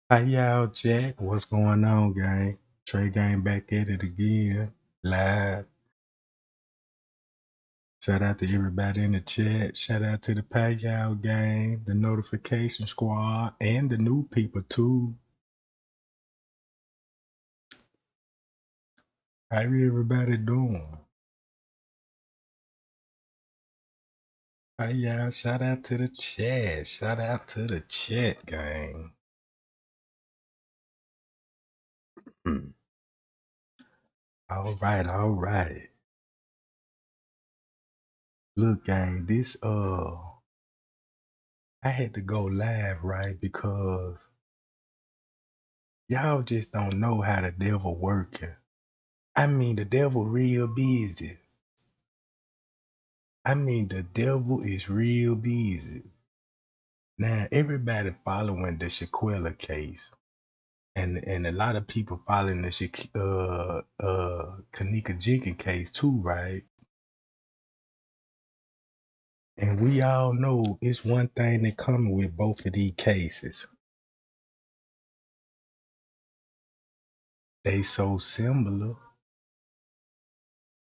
Hi y'all, Jack. What's going on, gang? Trey Gang back at it again. Live. Shout out to everybody in the chat. Shout out to the Payal gang, the notification squad, and the new people too. How everybody doing? Hi y'all. Shout out to the chat. Shout out to the chat gang. Hmm. All right, all right. Look, gang, I had to go live, right? Because y'all just don't know how the devil working. I mean, the devil real busy. I mean, the devil is real busy. Now, everybody following the Shanquilla case, and a lot of people following the Kenneka Jenkins case too, right? And we all know it's one thing that coming with both of these cases. They so similar.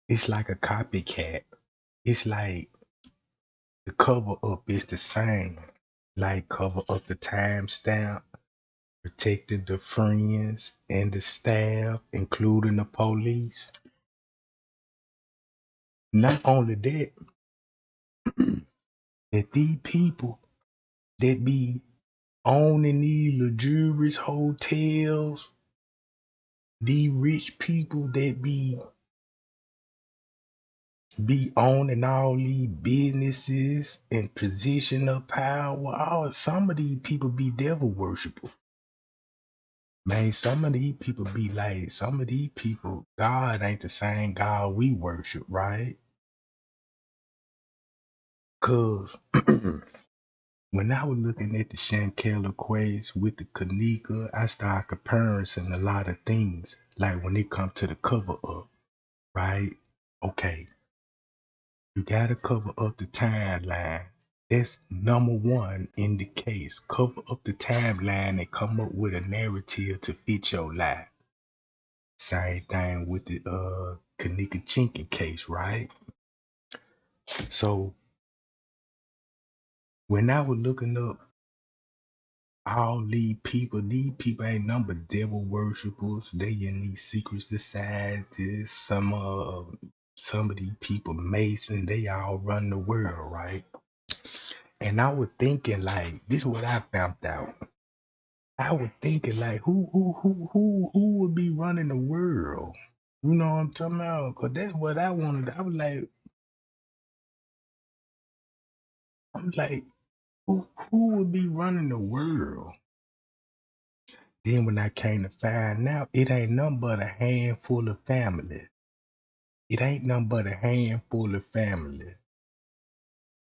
It's like a copycat. It's like the cover up is the same. Like cover up the timestamp, protected the friends and the staff, including the police. Not only that, that these people that be owning these luxurious hotels, these rich people that be owning all these businesses and position of power. All some of these people be devil worshippers. Man, some of these people be like, some of these people, God ain't the same God we worship, right? Cause when I was looking at the Shanquilla case with the Kenneka, I started comparing a lot of things. Like when it comes to the cover up, right? Okay, you gotta cover up the timeline. That's number one in the case. Cover up the timeline and come up with a narrative to fit your life. Same thing with the Kenneka Jenkins case, right? So when I was looking up all these people ain't number devil worshippers. They in these secret societies. Some of these people Mason, they all run the world, right? And I was thinking like this is what I found out. I was thinking like who would be running the world? You know what I'm talking about? Cause that's what I wanted. I'm like, who would be running the world? Then when I came to find out, it ain't nothing but a handful of family. It ain't nothing but a handful of family.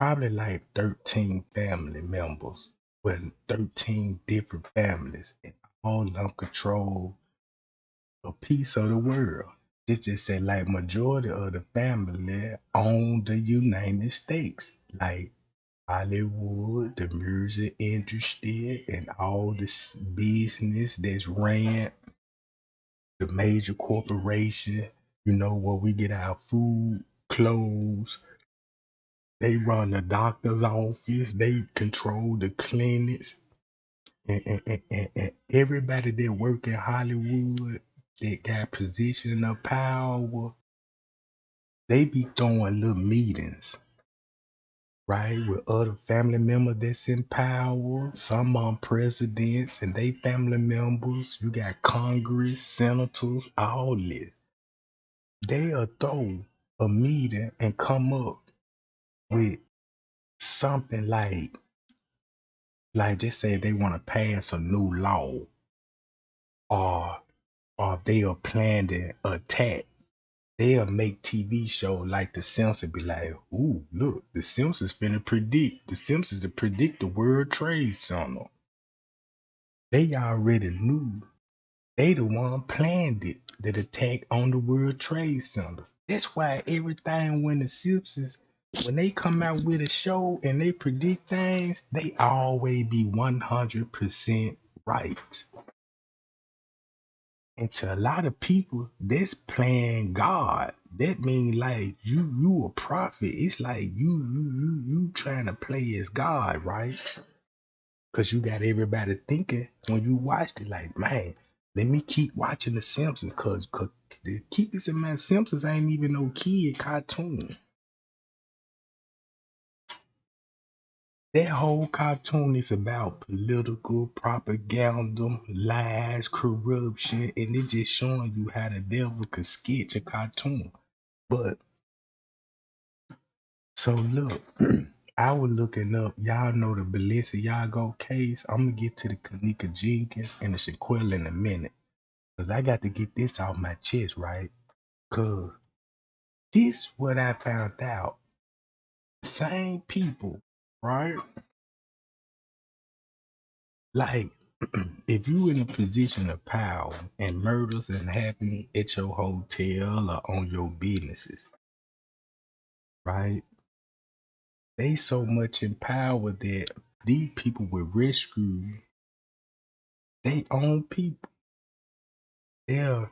Probably like 13 family members with 13 different families. And all of them control a piece of the world. It just say like majority of the family own the United States. Like Hollywood, the music industry, and all this business that's ran the major corporation, where we get our food, clothes. They run the doctor's office. They control the clinics. And everybody that work in Hollywood that got position of power, they be throwing little meetings, right? With other family members that's in power. Some are presidents and they family members. You got Congress, senators, all this. They'll throw a meeting and come up with something like just say they want to pass a new law, or if they are planning an attack, they'll make TV show like The Simpsons be like, ooh, look, The Simpsons finna predict. The Simpsons to predict the World Trade Center. They already knew. They the one planned it, the attack on the World Trade Center. That's why everything when the Simpsons, when they come out with a show and they predict things, they always be 100% right. And to a lot of people, that's playing God. That means like you a prophet. It's like you trying to play as God, right? Cause you got everybody thinking when you watched it, like, man, let me keep watching The Simpsons, cause keep this in mind, Simpsons ain't even no kid cartoon. That whole cartoon is about political propaganda, lies, corruption, and it just showing you how the devil could sketch a cartoon. But so look, I was looking up, y'all know the Balenciaga case. I'm gonna get to the Kenneka Jenkins and the Shanquilla in a minute. Cause I got to get this off my chest, right? Cause this what I found out. Same people, right? Like, if you in a position of power and murders and happen at your hotel or on your businesses, right? They so much in power that these people will rescue they own people. They'll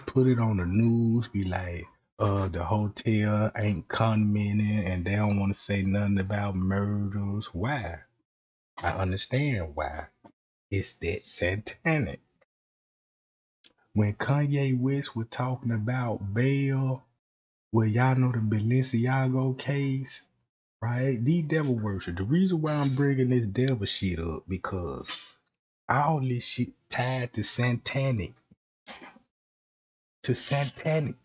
put it on the news, be like, the hotel ain't commenting and they don't want to say nothing about murders. Why? I understand why. It's that satanic. When Kanye West was talking about bail, well, y'all know the Balenciaga case, right? The devil worship. The reason why I'm bringing this devil shit up because all this shit tied to satanic. To satanic.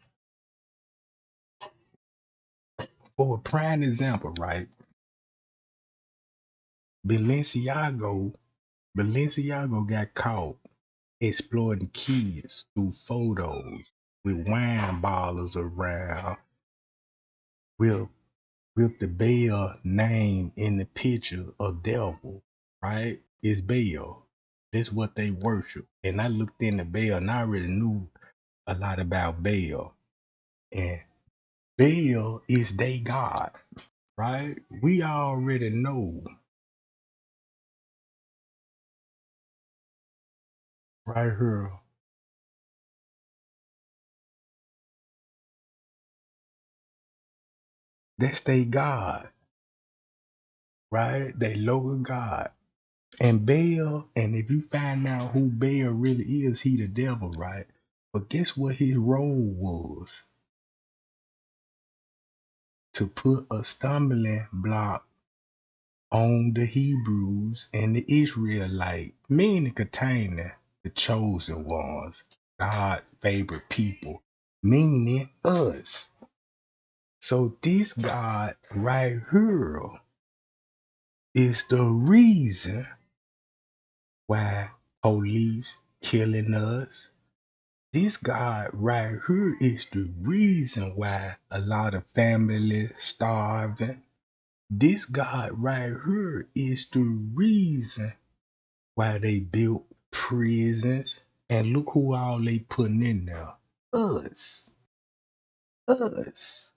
For a prime example, right? Balenciaga, Balenciaga got caught exploiting kids through photos with wine bottles around with the Baal name in the picture of devil, right? It's Baal. That's what they worship. And I looked into Baal and I already knew a lot about Baal. And Baal is they God, right? We already know right here. That's they God, right? They local God. And Baal, and if you find out who Baal really is, he the devil, right? But guess what his role was? To put a stumbling block on the Hebrews and the Israelite, meaning containing the chosen ones, God favorite people, meaning us. So this God right here is the reason why police killing us. This God right here is the reason why a lot of families starving. This God right here is the reason why they built prisons. And look who all they putting in there. Us. Us.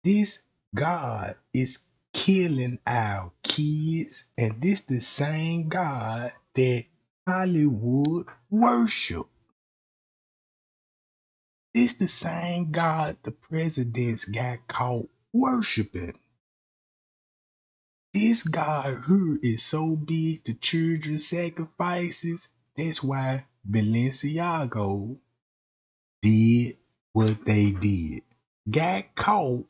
This God is killing our kids. And this the same God that Hollywood worship. This the same God the presidents got caught worshiping. This God here is so big to children sacrifices. That's why Balenciaga did what they did. Got caught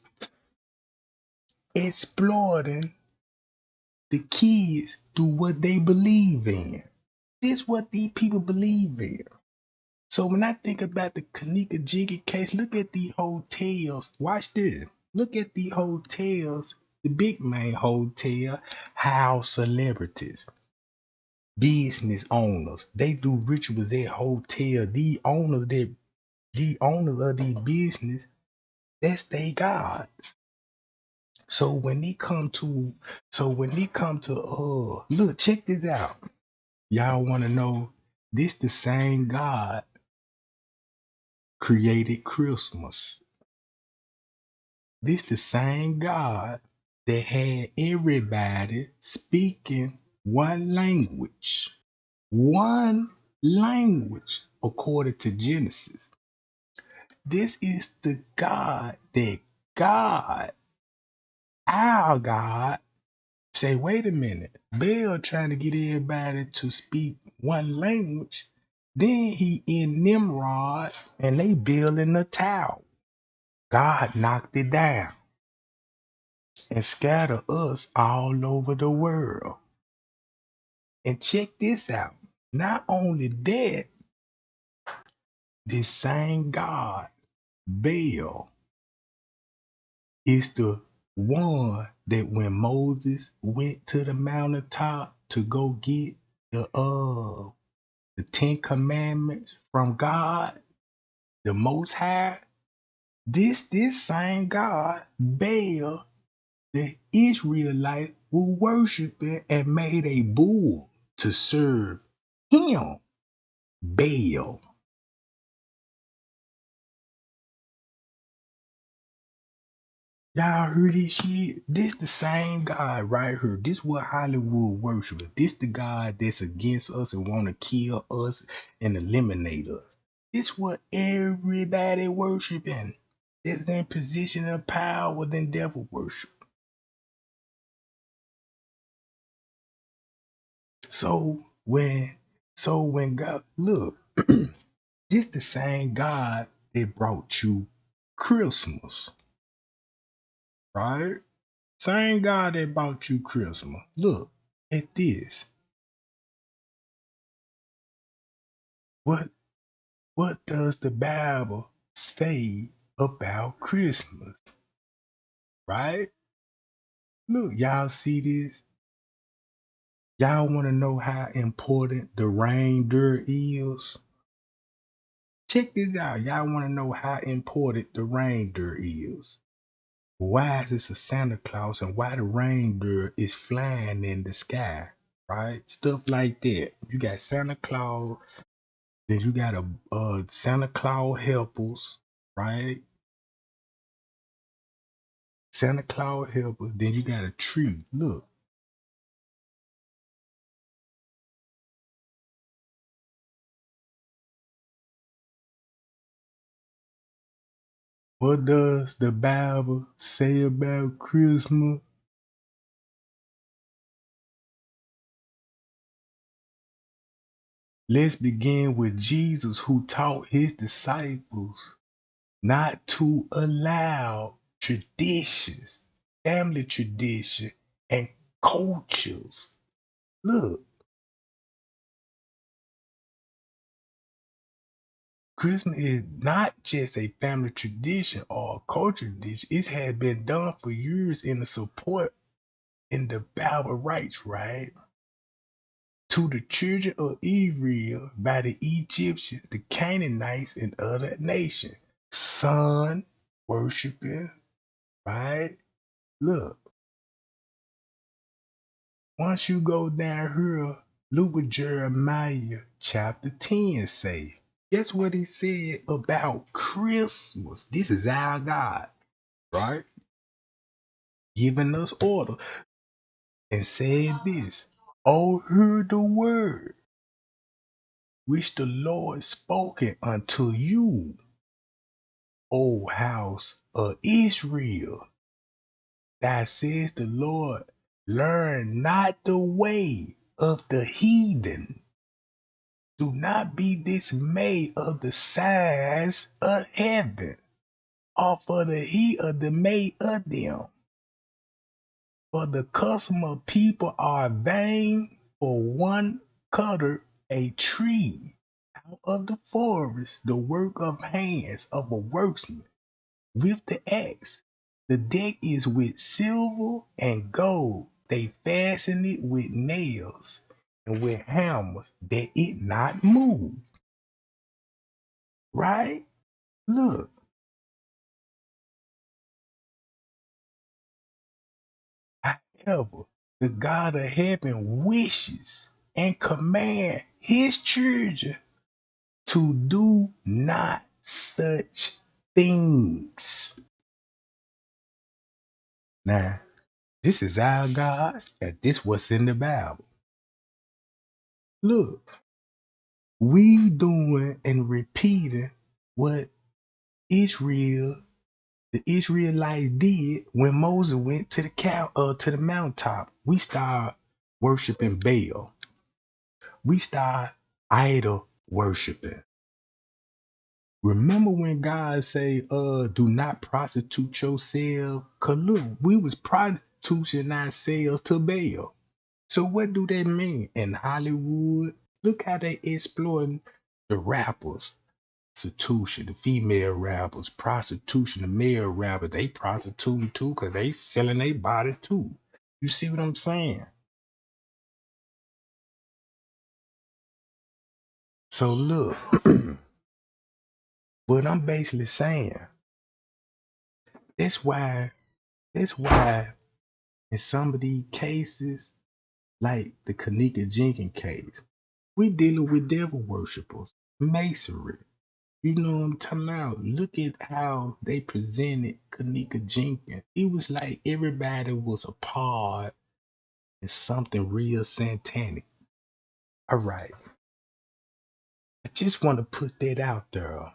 exploiting the kids through what they believe in. This what these people believe in. So when I think about the Kenneka Jiggy case, look at the hotels. Watch this. Look at the hotels, the big main hotel, house celebrities, business owners. They do rituals at hotel. The owners of the business, that's they God. So when they come to, look, check this out. Y'all want to know? This the same God created Christmas. This the same God that had everybody speaking one language. One language. according to Genesis. This is the God that God, our God, say, wait a minute, Baal trying to get everybody to speak one language. Then he in Nimrod and they building a tower. God knocked it down and scattered us all over the world. And check this out. Not only that, this same God, Baal, is the one that when Moses went to the mountaintop to go get the 10 Commandments from God, the Most High, this same God, Baal, the Israelites were worshiping and made a bull to serve him, Baal. Y'all heard this shit? This the same God right here. This what Hollywood worship. This the God that's against us and want to kill us and eliminate us. This what everybody worshiping. That's in position of power than devil worship. So when when God look, this the same God that brought you Christmas, right? Same God that brought you Christmas. Look at this. What what does the Bible say about Christmas? Right? Look, y'all see this? Y'all want to know how important the reindeer is? Check this out. Y'all want to know how important the reindeer is. Why is this a Santa Claus and why the reindeer is flying in the sky? Right? Stuff like that. You got Santa Claus, then you got a Santa Claus helpers, right? Santa Claus helper. Then you got a tree. Look, what does the Bible say about Christmas? Let's begin with Jesus, who taught his disciples not to allow traditions, family tradition, and cultures. Look, Christmas is not just a family tradition or a cultural tradition. It has been done for years in the support in the Bible rights, right? To the children of Israel by the Egyptians, the Canaanites, and other nations. Sun worshiping, right? Look, once you go down here, look what Jeremiah chapter 10 say. Guess what he said about Christmas? This is our God, right? Giving us order and said this. Oh, hear the word which the Lord spoken unto you, O house of Israel. That says the Lord, learn not the way of the heathen. Do not be dismayed of the signs of heaven, or for the heat of the may of them. For the custom of people are vain, for one cutter a tree out of the forest, the work of hands of a workman with the axe. The deck is with silver and gold. They fasten it with nails and with hammers that it not move. Right? Look, however, the God of heaven wishes and command his children to do not such things. Now, this is our God, and this what's in the Bible. Look, We doing and repeating what Israel, the Israelites did when Moses went to the mountaintop. We start worshiping Baal. We start idol worshiping. Remember when God say, do not prostitute yourself? Cause look, we was prostituting ourselves to Baal. So what do they mean in Hollywood? Look how they exploiting the rappers. Prostitution, the female rappers, prostitution, the male rappers, they prostituting too, cause they selling their bodies too. You see what I'm saying? So look, what I'm basically saying, that's why, that's why in some of these cases, like the Kenneka Jenkins case, we dealing with devil worshippers, masonry. You know what I'm talking about? Look at how they presented Kenneka Jenkins. It was like everybody was a part in something real satanic. All right. I just want to put that out there.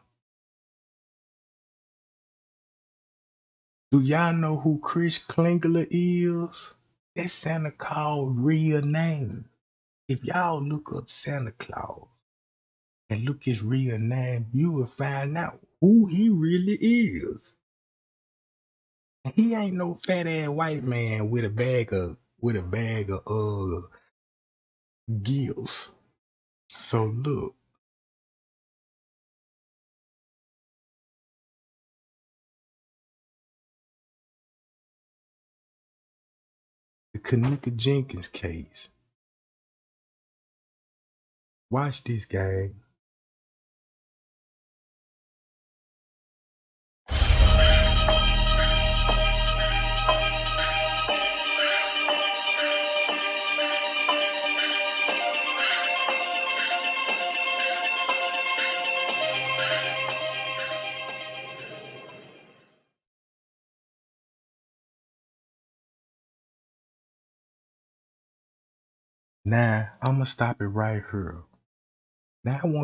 Do y'all know who Chris Klingler is? That's Santa Claus' real name. If y'all look up Santa Claus and look his real name, you will find out who he really is. He ain't no fat ass white man with a bag of gifts. So look, the Kenneka Jenkins case. Watch this, gang. Now I'ma stop it right here. Now I want